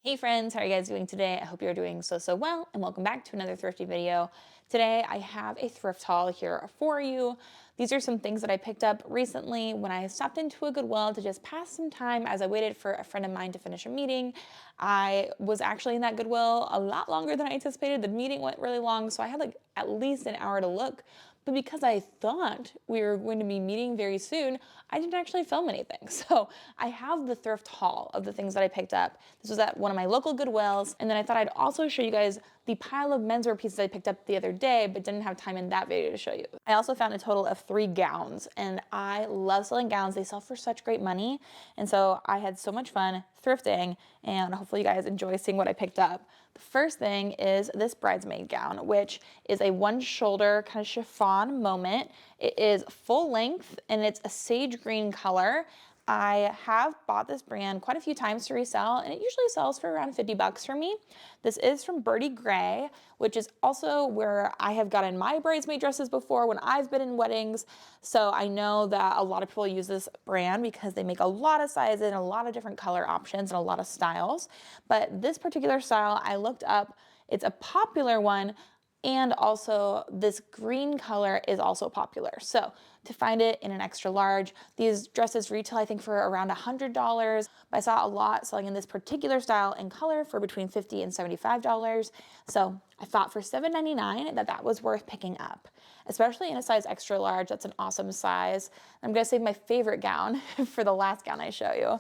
Hey friends, how are you guys doing today? I hope you're doing so well, and welcome back to another thrifty video. Today I have a thrift haul here for you. These are some things that I picked up recently when I stopped into a Goodwill to just pass some time as I waited for a friend of mine to finish a meeting. I was actually in that Goodwill a lot longer than I anticipated. The meeting went really long, so I had like at least an hour to look. But because I thought we were going to be meeting very soon, I didn't actually film anything. So I have the thrift haul of the things that I picked up. This was at one of my local Goodwills. And then I thought I'd also show you guys the pile of menswear pieces I picked up the other day, but didn't have time in that video to show you. I also found a total of 3 gowns, and I love selling gowns. They sell for such great money. And so I had so much fun thrifting, and hopefully you guys enjoy seeing what I picked up. The first thing is this bridesmaid gown, which is a one shoulder kind of chiffon moment. It is full length and it's a sage green color. I have bought this brand quite a few times to resell, and it usually sells for around 50 bucks for me. This is from Birdie Gray, which is also where I have gotten my bridesmaid dresses before when I've been in weddings. So I know that a lot of people use this brand because they make a lot of sizes and a lot of different color options and a lot of styles. But this particular style I looked up, it's a popular one. And also this green color is also popular. So to find it in an extra large, these dresses retail I think for around $100, but I saw a lot selling in this particular style and color for between $50 and $75. So I thought for $7.99 that was worth picking up, especially in a size extra large. That's an awesome size. I'm gonna save my favorite gown for the last gown I show you.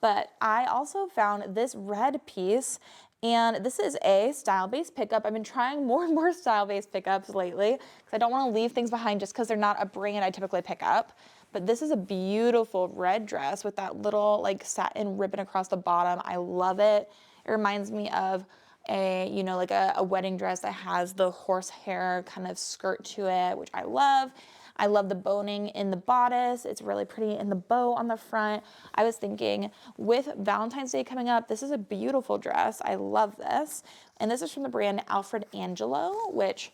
But I also found this red piece, and this is a style-based pickup. I've been trying more and more style-based pickups lately because I don't want to leave things behind just because they're not a brand I typically pick up. But this is a beautiful red dress with that little like satin ribbon across the bottom. I love it. It reminds me of a, like a wedding dress that has the horsehair kind of skirt to it, which I love. I love the boning in the bodice. It's really pretty in the bow on the front. I was thinking with Valentine's Day coming up, this is a beautiful dress. I love this. And this is from the brand Alfred Angelo, which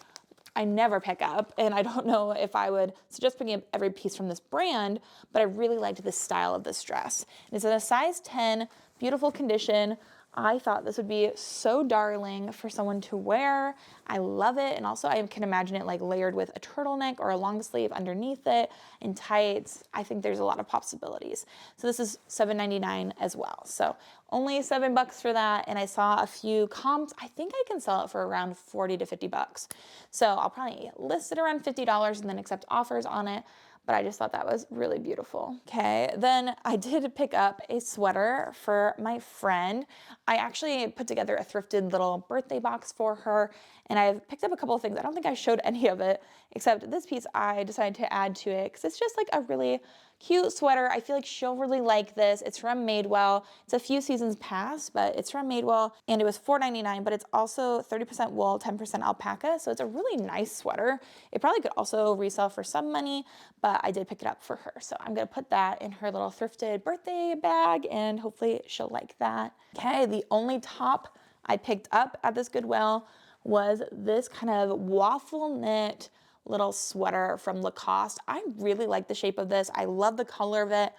I never pick up, and I don't know if I would suggest picking up every piece from this brand, but I really liked the style of this dress. It's in a size 10, beautiful condition. I thought this would be so darling for someone to wear. I love it, and also I can imagine it like layered with a turtleneck or a long sleeve underneath it and tights. I think there's a lot of possibilities. So this is $7.99 as well. So only $7 for that, and I saw a few comps. I think I can sell it for around 40 to 50 bucks. So I'll probably list it around $50 and then accept offers on it. But I just thought that was really beautiful. Okay, then I did pick up a sweater for my friend. I actually put together a thrifted little birthday box for her, and I've picked up a couple of things. I don't think I showed any of it, except this piece I decided to add to it because it's just like a really cute sweater. I feel like she'll really like this. It's from Madewell. It's a few seasons past, but it's from Madewell, and it was $4.99, but it's also 30% wool, 10% alpaca, so it's a really nice sweater. It probably could also resell for some money, but I did pick it up for her. So I'm gonna put that in her little thrifted birthday bag, and hopefully she'll like that. Okay, the only top I picked up at this Goodwill was this kind of waffle knit little sweater from Lacoste. I really like the shape of this. I love the color of it.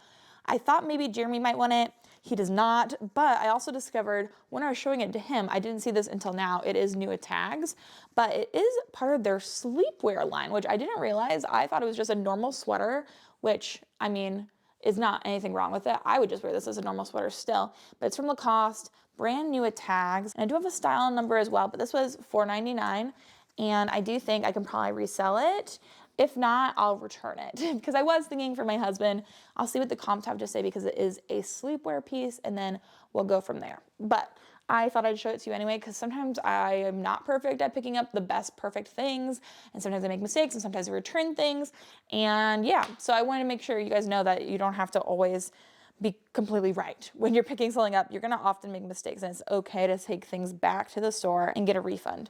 I thought maybe Jeremy might want it. He does not, but I also discovered when I was showing it to him, I didn't see this until now, it is new at tags, but it is part of their sleepwear line, which I didn't realize. I thought it was just a normal sweater, which, I mean, is not anything wrong with it. I would just wear this as a normal sweater still, but it's from Lacoste, brand new at tags. And I do have a style number as well, but this was $4.99. And I do think I can probably resell it. If not, I'll return it because I was thinking for my husband. I'll see what the comps have to say because it is a sleepwear piece, and then we'll go from there. But I thought I'd show it to you anyway because sometimes I am not perfect at picking up the best perfect things, and sometimes I make mistakes, and sometimes I return things. And yeah, so I wanted to make sure you guys know that you don't have to always be completely right. When you're picking something up, you're gonna often make mistakes, and it's okay to take things back to the store and get a refund.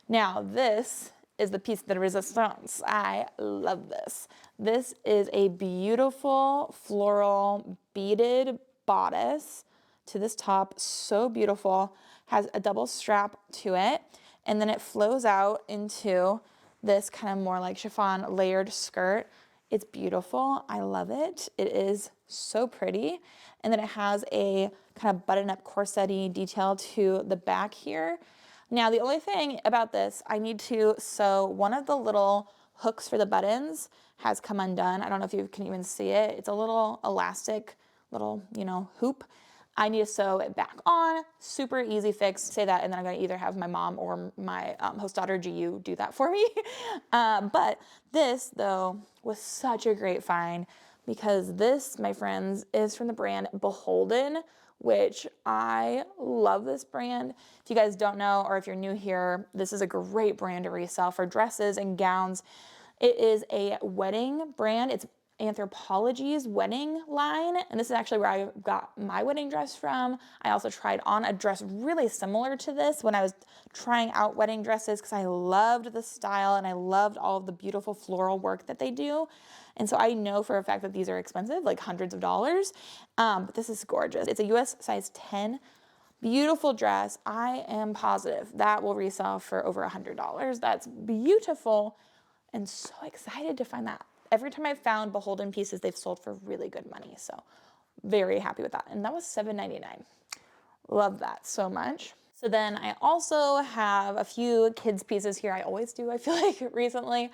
Now, this is the piece de resistance. I love this. This is a beautiful floral beaded bodice to this top. So beautiful. Has a double strap to it, and then it flows out into this kind of more like chiffon layered skirt. It's beautiful. I love it. It is so pretty. And then it has a kind of button-up corset-y detail to the back here. Now, the only thing about this, I need to sew one of the little hooks for the buttons has come undone. I don't know if you can even see it. It's a little elastic, little, you know, hoop. I need to sew it back on. Super easy fix. Say that, and then I'm gonna either have my mom or my host daughter GU do that for me. But this, though, was such a great find because this, my friends, is from the brand Beholden, which I love this brand. If you guys don't know, or if you're new here, this is a great brand to resell for dresses and gowns. It is a wedding brand. It's Anthropologie's wedding line, and this is actually where I got my wedding dress from. I also tried on a dress really similar to this when I was trying out wedding dresses because I loved the style and I loved all of the beautiful floral work that they do. And so I know for a fact that these are expensive, like hundreds of dollars, but this is gorgeous. It's a US size 10, beautiful dress. I am positive that will resell for over $100. That's beautiful, and so excited to find that. Every time I've found Beholden pieces, they've sold for really good money. So very happy with that. And that was $7.99. Love that so much. So then I also have a few kids pieces here. I always do, I feel like, recently.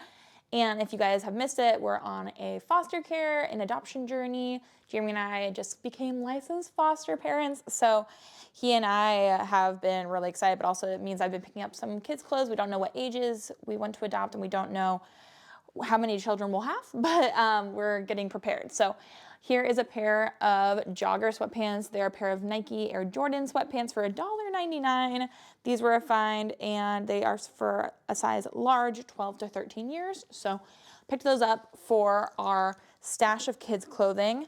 And if you guys have missed it, we're on a foster care and adoption journey. Jeremy and I just became licensed foster parents. So he and I have been really excited, but also it means I've been picking up some kids' clothes. We don't know what ages we want to adopt, and we don't know how many children we'll have, but we're getting prepared. So here is a pair of jogger sweatpants. They're a pair of Nike Air Jordan sweatpants for $1.99. These were a find, and they are for a size large, 12 to 13 years. So picked those up for our stash of kids clothing.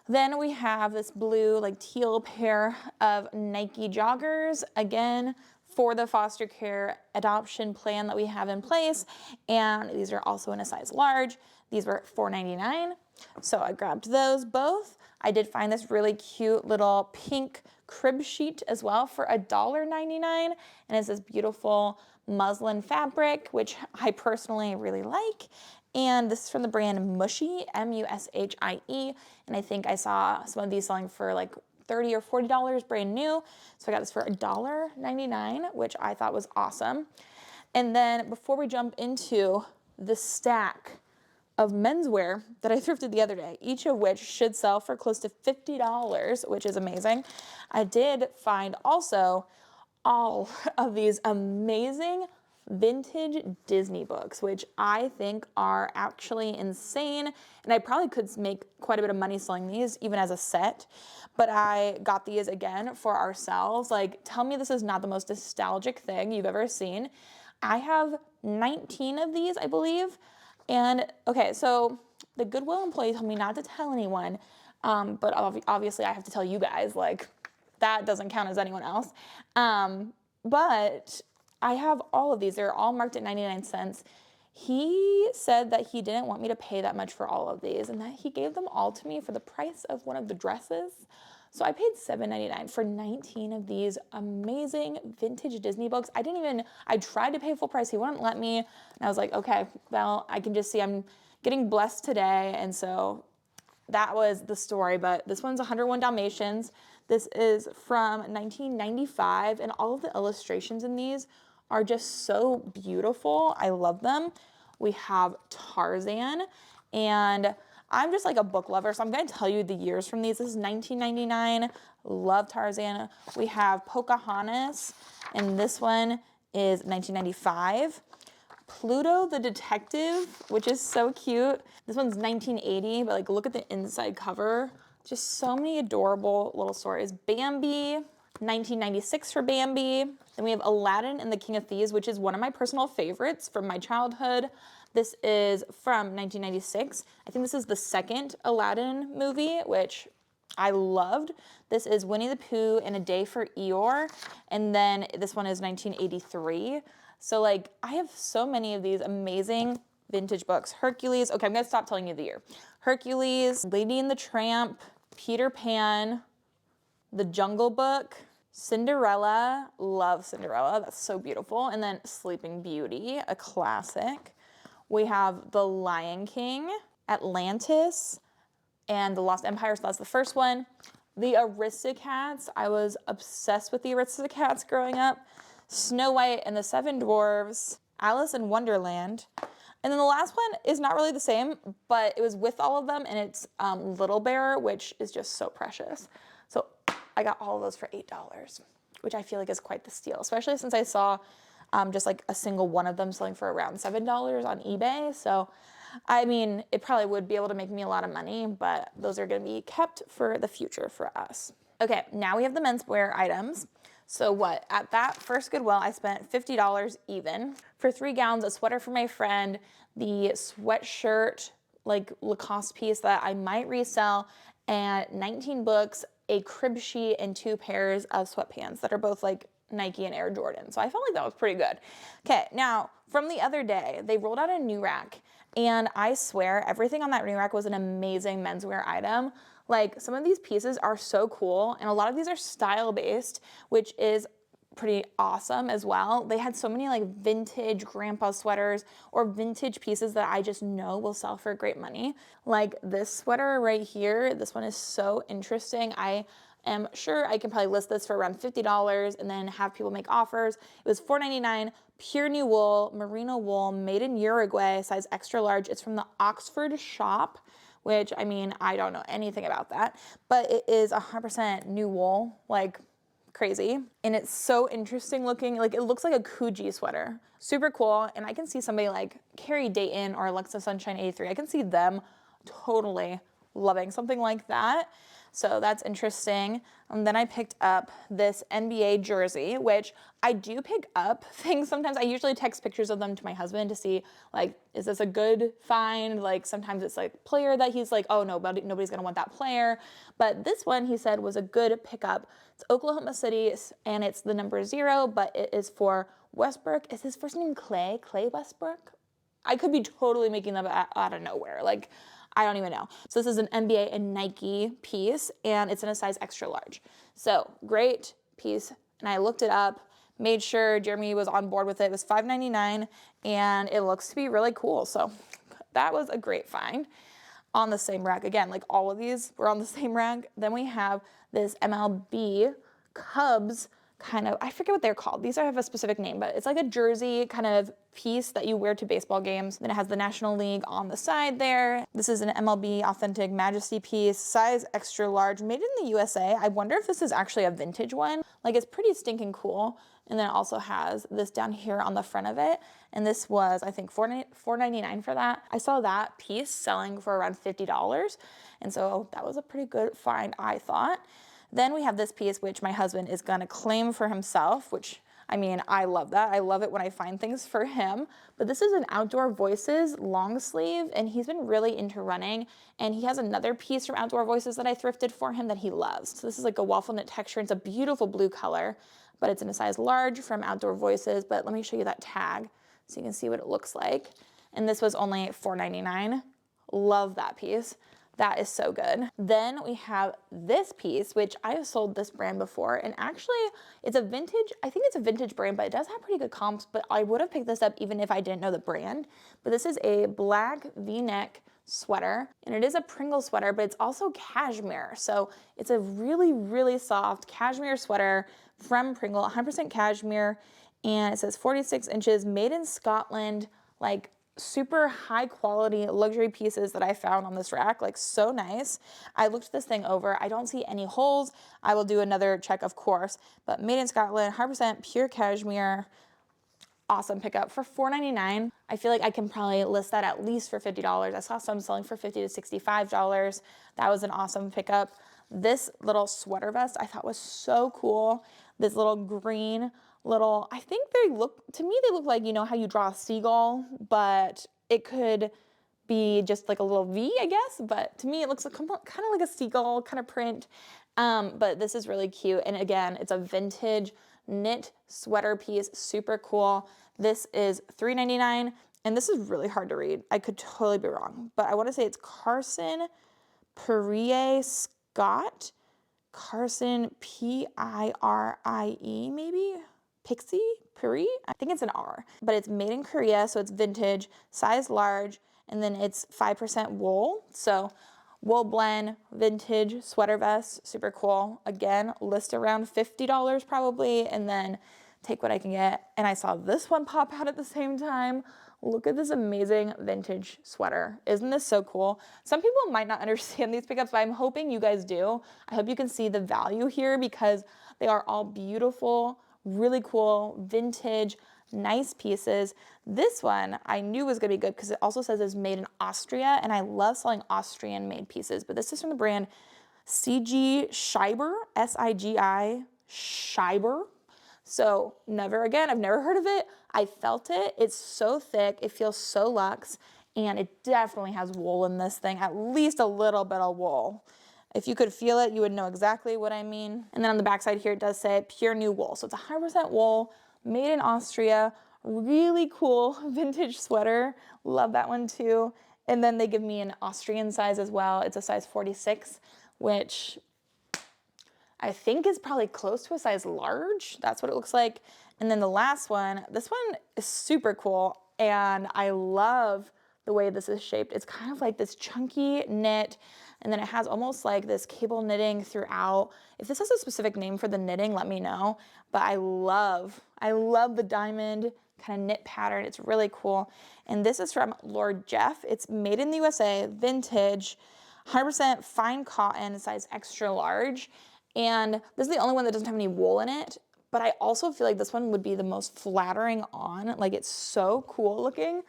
Then we have this blue, like teal pair of Nike joggers. Again, for the foster care adoption plan that we have in place. And these are also in a size large. These were $4.99. So I grabbed those both. I did find this really cute little pink crib sheet as well for $1.99. And it's this beautiful muslin fabric, which I personally really like. And this is from the brand Mushy, M-U-S-H-I-E. And I think I saw some of these selling for like $30 or $40 brand new. So I got this for $1.99, which I thought was awesome. And then before we jump into the stack of menswear that I thrifted the other day, each of which should sell for close to $50, which is amazing, I did find also all of these amazing vintage Disney books, which I think are actually insane. And I probably could make quite a bit of money selling these even as a set, but I got these again for ourselves. Like, tell me this is not the most nostalgic thing you've ever seen. I have 19 of these, I believe. And okay, so the Goodwill employee told me not to tell anyone, but obviously I have to tell you guys, like, that doesn't count as anyone else. But I have all of these. They're all marked at 99 cents. He said that he didn't want me to pay that much for all of these and that he gave them all to me for the price of one of the dresses. So I paid $7.99 for 19 of these amazing vintage Disney books. I tried to pay full price. He wouldn't let me. And I was like, okay, well, I can just see I'm getting blessed today. And so that was the story. But this one's 101 Dalmatians. This is from 1995. And all of the illustrations in these are just so beautiful. I love them. We have Tarzan, and I'm just like a book lover, so I'm gonna tell you the years from these. This is 1999, love Tarzan. We have Pocahontas, and this one is 1995. Pluto the Detective, which is so cute. This one's 1980, but like look at the inside cover. Just so many adorable little stories. Bambi, 1996 for Bambi. Then we have Aladdin and the King of Thieves, which is one of my personal favorites from my childhood. This is from 1996. I think this is the second Aladdin movie, which I loved. This is Winnie the Pooh and A Day for Eeyore. And then this one is 1983. So like, I have so many of these amazing vintage books. Hercules, okay, I'm gonna stop telling you the year. Hercules, Lady and the Tramp, Peter Pan, The Jungle Book, Cinderella, love Cinderella, that's so beautiful. And then Sleeping Beauty, a classic. We have The Lion King, Atlantis, and the Lost Empire, so that's the first one. The Aristocats, I was obsessed with the Aristocats growing up. Snow White and the Seven Dwarves, Alice in Wonderland. And then the last one is not really the same, but it was with all of them, and it's Little Bear, which is just so precious. So I got all of those for $8, which I feel like is quite the steal, especially since I saw just like a single one of them selling for around $7 on eBay. So, I mean, it probably would be able to make me a lot of money, but those are gonna be kept for the future for us. Okay, now we have the menswear items. So what, at that first Goodwill, I spent $50 even for 3 gowns, a sweater for my friend, the sweatshirt, like Lacoste piece that I might resell, and 19 books, a crib sheet, and 2 pairs of sweatpants that are both like Nike and Air Jordan. So I felt like that was pretty good. Okay, now from the other day, they rolled out a new rack, and I swear everything on that new rack was an amazing menswear item. Like, some of these pieces are so cool, and a lot of these are style-based, which is pretty awesome as well. They had so many like vintage grandpa sweaters or vintage pieces that I just know will sell for great money. Like this sweater right here, this one is so interesting. I am sure I can probably list this for around $50 and then have people make offers. It was $4.99, pure new wool, merino wool, made in Uruguay, size extra large. It's from the Oxford shop, which, I mean, I don't know anything about that, but it is 100% new wool, like crazy. And it's so interesting looking, like it looks like a Coogee sweater. Super cool. And I can see somebody like Carrie Dayton or Alexa Sunshine 83. I can see them totally loving something like that. So that's interesting. And then I picked up this NBA jersey, which I do pick up things sometimes. I usually text pictures of them to my husband to see, like, is this a good find? Like, sometimes it's like player that he's like, oh, no, but nobody's gonna want that player. But this one, he said, was a good pickup. It's Oklahoma City, and it's the number 0, but it is for Westbrook. Is his first name Clay? Clay Westbrook? I could be totally making them out of nowhere. Like, I don't even know. So this is an NBA and Nike piece, and it's in a size extra large. So great piece. And I looked it up, made sure Jeremy was on board with it. It was $5.99, and it looks to be really cool. So that was a great find. On the same rack, again, like all of these were on the same rack. Then we have this MLB Cubs kind of, I forget what they're called. These have a specific name, but it's like a jersey kind of piece that you wear to baseball games. Then it has the National League on the side there. This is an MLB Authentic Majesty piece, size extra large, made in the USA. I wonder if this is actually a vintage one. Like, it's pretty stinking cool. And then it also has this down here on the front of it. And this was, I think, $4.99 for that. I saw that piece selling for around $50. And so that was a pretty good find, I thought. Then we have this piece, which my husband is gonna claim for himself, which, I mean, I love that. I love it when I find things for him. But this is an Outdoor Voices long sleeve, and he's been really into running. And he has another piece from Outdoor Voices that I thrifted for him that he loves. So this is like a waffle knit texture. It's a beautiful blue color, but it's in a size large from Outdoor Voices. But let me show you that tag so you can see what it looks like. And this was only $4.99. Love that piece. That is so good. Then we have this piece, which I have sold this brand before, and actually it's a vintage, I think it's a vintage brand, but it does have pretty good comps, but I would have picked this up even if I didn't know the brand. But this is a black V-neck sweater, and it is a Pringle sweater, but it's also cashmere. So it's a really, really soft cashmere sweater from Pringle, 100% cashmere, and it says 46 inches, made in Scotland, like super high quality luxury pieces that I found on this rack, like so nice. I looked this thing over. I don't see any holes. I will do another check, of course, but made in Scotland, 100% pure cashmere. Awesome pickup for $4.99. I feel like I can probably list that at least for $50. I saw some selling for $50 to $65. That was an awesome pickup. This little sweater vest I thought was so cool. This little green little, I think they look, to me they look like, you know how you draw a seagull, but it could be just like a little V, I guess, but to me it looks like, kind of like a seagull kind of print. But this is really cute, and again, it's a vintage knit sweater piece, super cool. This is $3.99, and this is really hard to read. I could totally be wrong, but I want to say it's Carson Pierre Scott. Carson, P-I-R-I-E, maybe? Pixie? Puri? I think it's an R. But it's made in Korea, so it's vintage, size large, and then it's 5% wool. So wool blend, vintage sweater vest, super cool. Again, list around $50 probably, and then take what I can get. And I saw this one pop out at the same time. Look at this amazing vintage sweater. Isn't this so cool? Some people might not understand these pickups, but I'm hoping you guys do. I hope you can see the value here because they are all beautiful, really cool, vintage, nice pieces. This one I knew was gonna be good because it also says it's made in Austria, and I love selling Austrian made pieces, but this is from the brand CG Scheiber, S-I-G-I, Scheiber. So never again, I've never heard of it. I felt it, it's so thick, it feels so luxe, and it definitely has wool in this thing, at least a little bit of wool. If you could feel it, you would know exactly what I mean. And then on the back side here, it does say pure new wool. So it's 100% wool, made in Austria, really cool vintage sweater. Love that one too. And then they give me an Austrian size as well. It's a size 46, which I think is probably close to a size large. That's what it looks like. And then the last one, this one is super cool. And I love the way this is shaped. It's kind of like this chunky knit, and then it has almost like this cable knitting throughout. If this has a specific name for the knitting, let me know. But I love the diamond kind of knit pattern. It's really cool. And this is from Lord Jeff. It's made in the USA, vintage, 100% fine cotton, size extra large. And this is the only one that doesn't have any wool in it. But I also feel like this one would be the most flattering on. Like, it's so cool looking.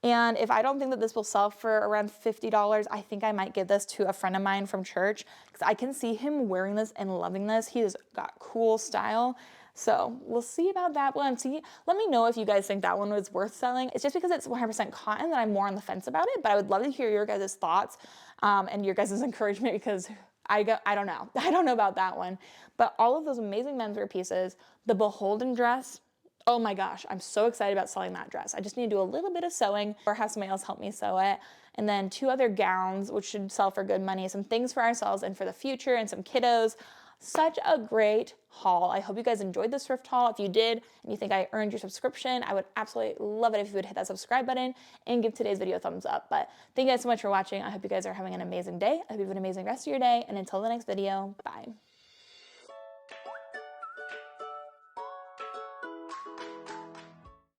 And if I don't think that this will sell for around $50, I think I might give this to a friend of mine from church because I can see him wearing this and loving this. He has got cool style. So we'll see about that one. Let me know if you guys think that one was worth selling. It's just because it's 100% cotton that I'm more on the fence about it, but I would love to hear your guys' thoughts and your guys' encouragement because I don't know. I don't know about that one. But all of those amazing menswear pieces, the beholden dress, oh my gosh, I'm so excited about selling that dress. I just need to do a little bit of sewing or have somebody else help me sew it. And then 2 other gowns, which should sell for good money, some things for ourselves and for the future, and some kiddos. Such a great haul. I hope you guys enjoyed this thrift haul. If you did and you think I earned your subscription, I would absolutely love it if you would hit that subscribe button and give today's video a thumbs up. But thank you guys so much for watching. I hope you guys are having an amazing day. I hope you have an amazing rest of your day. And until the next video, bye.